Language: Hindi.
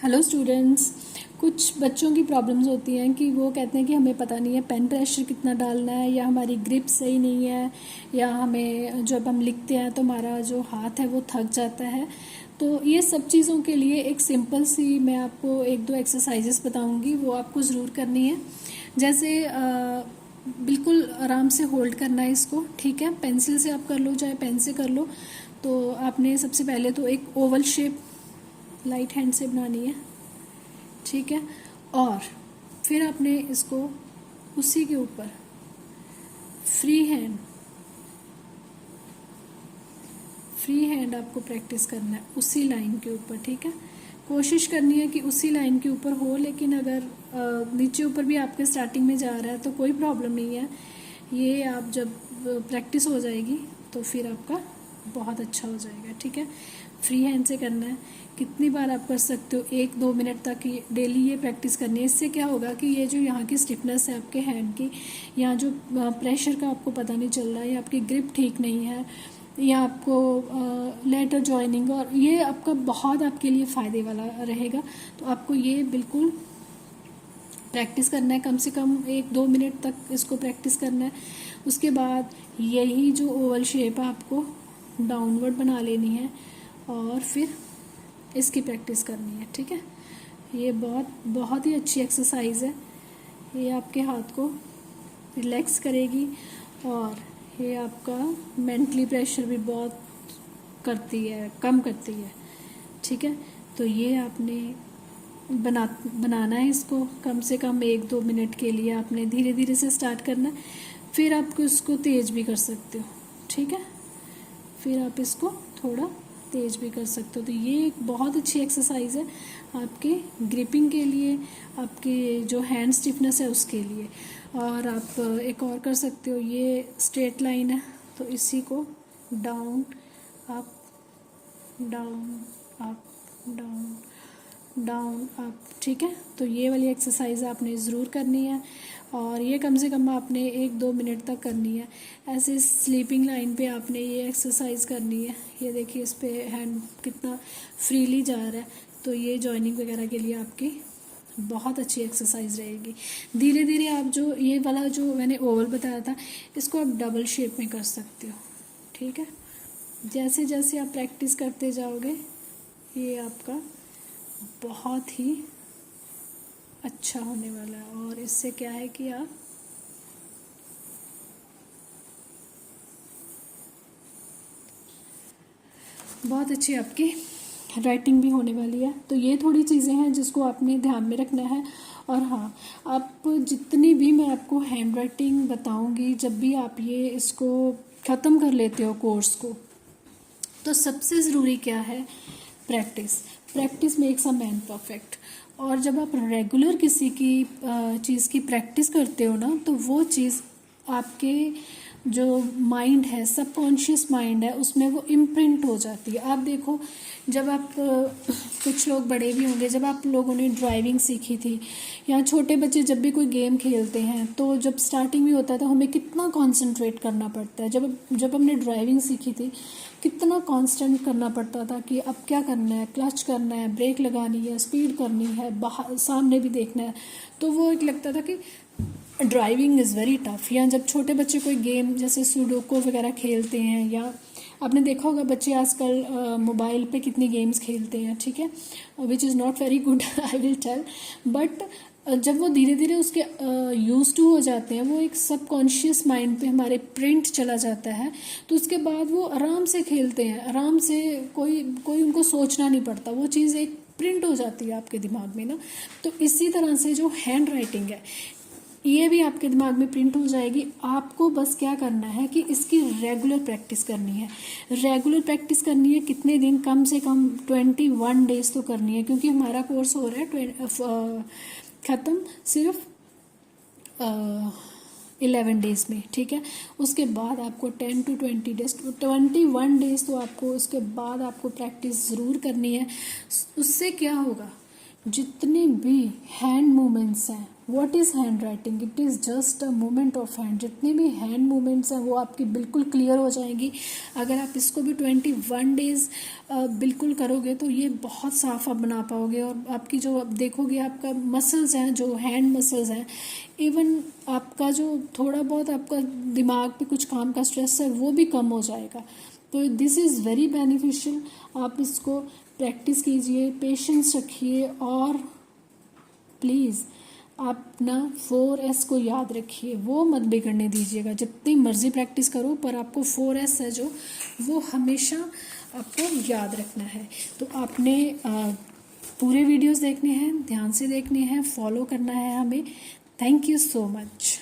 Hello students. कुछ बच्चों की प्रॉब्लम्स होती हैं कि वो कहते हैं कि हमें पता नहीं है पेन प्रेशर कितना डालना है, या हमारी ग्रिप सही नहीं है, या हमें जब हम लिखते हैं तो हमारा जो हाथ है वो थक जाता है। तो ये सब चीज़ों के लिए एक सिंपल सी मैं आपको एक दो एक्सरसाइजेस बताऊंगी, वो आपको ज़रूर करनी है। जैसे बिल्कुल आराम से होल्ड करना है इसको, ठीक है। पेंसिल से आप कर लो चाहे पेन से कर लो। तो आपने सबसे पहले तो एक ओवल शेप लाइट हैंड से बनानी है, ठीक है। और फिर आपने इसको उसी के ऊपर फ्री हैंड आपको प्रैक्टिस करना है उसी लाइन के ऊपर, ठीक है। कोशिश करनी है कि उसी लाइन के ऊपर हो, लेकिन अगर नीचे ऊपर भी आपके स्टार्टिंग में जा रहा है तो कोई प्रॉब्लम नहीं है। ये आप जब प्रैक्टिस हो जाएगी तो फिर आपका बहुत अच्छा हो जाएगा, ठीक है। फ्री हैंड से करना है। कितनी बार आप कर सकते हो, 1-2 मिनट तक डेली ये प्रैक्टिस करनी है। इससे क्या होगा कि ये जो यहाँ की स्टिफनेस है आपके हैंड की, यहाँ जो प्रेशर का आपको पता नहीं चल रहा है, या आपकी ग्रिप ठीक नहीं है, या आपको लेटर जॉइनिंग, और ये आपका बहुत आपके लिए फ़ायदे वाला रहेगा। तो आपको ये बिल्कुल प्रैक्टिस करना है, कम से कम 1-2 मिनट तक इसको प्रैक्टिस करना है। उसके बाद यही जो ओवल शेप है आपको डाउनवर्ड बना लेनी है, और फिर इसकी प्रैक्टिस करनी है, ठीक है। ये बहुत बहुत ही अच्छी एक्सरसाइज है। ये आपके हाथ को रिलैक्स करेगी, और ये आपका मेंटली प्रेशर भी बहुत कम करती है, ठीक है। तो ये आपने बनाना है इसको कम से कम 1-2 मिनट के लिए। आपने धीरे धीरे से स्टार्ट करना है, फिर आप इसको तेज भी कर सकते हो, ठीक है। फिर आप इसको थोड़ा तेज भी कर सकते हो। तो ये एक बहुत अच्छी एक्सरसाइज है आपके ग्रिपिंग के लिए, आपके जो हैंड स्टिफनेस है उसके लिए। और आप एक और कर सकते हो, ये स्ट्रेट लाइन है तो इसी को down up down up down down up, ठीक है। तो ये वाली एक्सरसाइज आपने ज़रूर करनी है, और ये कम से कम आपने 1-2 मिनट तक करनी है। ऐसे स्लीपिंग लाइन पे आपने ये एक्सरसाइज करनी है। ये देखिए इस पे हैंड कितना फ्रीली जा रहा है। तो ये जॉइनिंग वगैरह के लिए आपकी बहुत अच्छी एक्सरसाइज रहेगी। धीरे धीरे आप जो ये वाला जो मैंने ओवल बताया था, इसको आप डबल शेप में कर सकते हो, ठीक है। जैसे जैसे आप प्रैक्टिस करते जाओगे ये आपका बहुत ही अच्छा होने वाला है। और इससे क्या है कि आप बहुत अच्छी आपकी राइटिंग भी होने वाली है। तो ये थोड़ी चीज़ें हैं जिसको आपने ध्यान में रखना है। और हाँ, आप जितनी भी मैं आपको हैंड राइटिंग बताऊँगी, जब भी आप ये इसको ख़त्म कर लेते हो कोर्स को, तो सबसे ज़रूरी क्या है? Practice. Practice makes a man perfect. और जब आप रेगुलर किसी की चीज़ की प्रैक्टिस करते हो ना, तो वो चीज़ आपके जो माइंड है, सबकॉन्शियस माइंड है, उसमें वो इम्प्रिंट हो जाती है। आप देखो, जब आप कुछ लोग बड़े भी होंगे, जब आप लोगों ने ड्राइविंग सीखी थी, या छोटे बच्चे जब भी कोई गेम खेलते हैं, तो जब स्टार्टिंग में होता था हमें कितना कंसंट्रेट करना पड़ता है। जब हमने ड्राइविंग सीखी थी, कितना कांस्टेंट करना पड़ता था कि अब क्या करना है, क्लच करना है, ब्रेक लगानी है, स्पीड करनी है, बाहर सामने भी देखना है। तो वो एक लगता था कि ड्राइविंग इज़ वेरी टफ। या जब छोटे बच्चे कोई गेम जैसे सुडोको वगैरह खेलते हैं, या आपने देखा होगा बच्चे आजकल मोबाइल पे कितनी गेम्स खेलते हैं, ठीक है, which is not very good I will tell. But जब वो धीरे धीरे उसके यूज टू हो जाते हैं, वो एक सबकॉन्शियस माइंड पे हमारे प्रिंट चला जाता है, तो उसके बाद वो आराम से खेलते हैं, आराम से, कोई उनको सोचना नहीं पड़ता, वो चीज़ एक प्रिंट हो जाती है आपके दिमाग में ना। तो इसी तरह से जो हैंड राइटिंग है, ये भी आपके दिमाग में प्रिंट हो जाएगी। आपको बस क्या करना है कि इसकी रेगुलर प्रैक्टिस करनी है। रेगुलर प्रैक्टिस करनी है कितने दिन? कम से कम 21 डेज तो करनी है, क्योंकि हमारा कोर्स हो रहा है ख़त्म सिर्फ 11 डेज़ में, ठीक है। उसके बाद आपको 10 to 20 डेज, 21 डेज़ तो आपको उसके बाद आपको प्रैक्टिस ज़रूर करनी है। उससे क्या होगा, जितने भी हैंड मूवमेंट्स हैं what is hand writing? It is just a movement of hand. जितने भी हैंड मूवमेंट्स हैं वो आपकी बिल्कुल क्लियर हो जाएंगी। अगर आप इसको भी 21 डेज़ बिल्कुल करोगे तो ये बहुत साफ आप बना पाओगे। और आपकी जो आप देखोगे आपका मसल्स हैं, जो हैंड मसल्स हैं, इवन आपका जो थोड़ा बहुत आपका दिमाग पे कुछ काम का स्ट्रेस है वो भी कम हो जाएगा। तो दिस इज़ वेरी बेनिफिशियल। आप इसको प्रैक्टिस कीजिए, पेशेंस रखिए और प्लीज़ आप ना 4S को याद रखिए, वो मत बिगड़ने दीजिएगा। जितनी मर्ज़ी प्रैक्टिस करो पर आपको 4S है जो, वो हमेशा आपको याद रखना है। तो आपने पूरे वीडियोस देखने हैं, ध्यान से देखने हैं, फॉलो करना है हमें। Thank you so much.